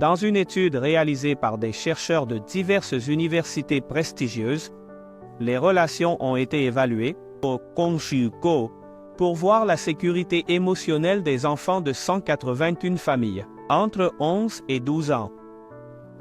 Dans une étude réalisée par des chercheurs de diverses universités prestigieuses, les relations ont été évaluées au Conjugo pour voir la sécurité émotionnelle des enfants de 181 familles, entre 11 et 12 ans.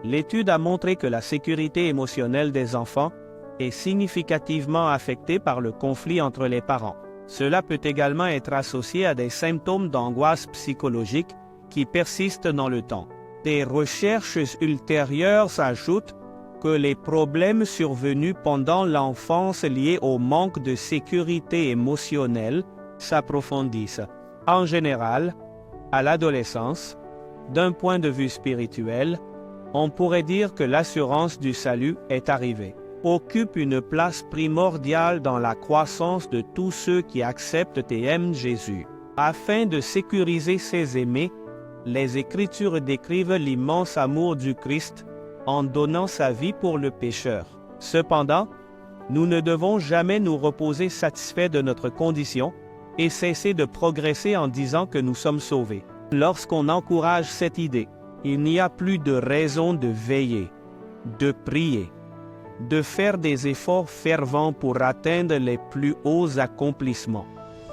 L'étude a montré que la sécurité émotionnelle des enfants est significativement affectée par le conflit entre les parents. Cela peut également être associé à des symptômes d'angoisse psychologique qui persistent dans le temps. Des recherches ultérieures ajoutent que les problèmes survenus pendant l'enfance liés au manque de sécurité émotionnelle s'approfondissent. En général, à l'adolescence, d'un point de vue spirituel, on pourrait dire que l'assurance du salut est arrivée, occupe une place primordiale dans la croissance de tous ceux qui acceptent et aiment Jésus. Afin de sécuriser ses aimés, les Écritures décrivent l'immense amour du Christ en donnant sa vie pour le pécheur. Cependant, nous ne devons jamais nous reposer satisfaits de notre condition et cesser de progresser en disant que nous sommes sauvés. Lorsqu'on encourage cette idée, il n'y a plus de raison de veiller, de prier, de faire des efforts fervents pour atteindre les plus hauts accomplissements.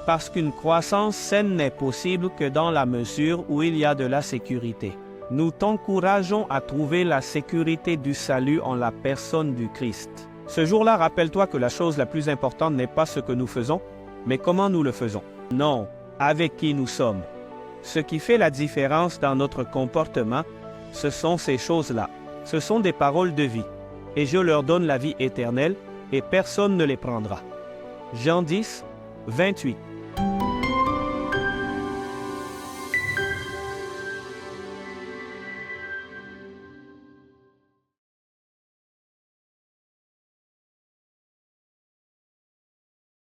Parce qu'une croissance saine n'est possible que dans la mesure où il y a de la sécurité. Nous t'encourageons à trouver la sécurité du salut en la personne du Christ. Ce jour-là, rappelle-toi que la chose la plus importante n'est pas ce que nous faisons, mais comment nous le faisons. Non, avec qui nous sommes. Ce qui fait la différence dans notre comportement, ce sont ces choses-là. Ce sont des paroles de vie. Et je leur donne la vie éternelle, et personne ne les prendra. Jean 10, 28.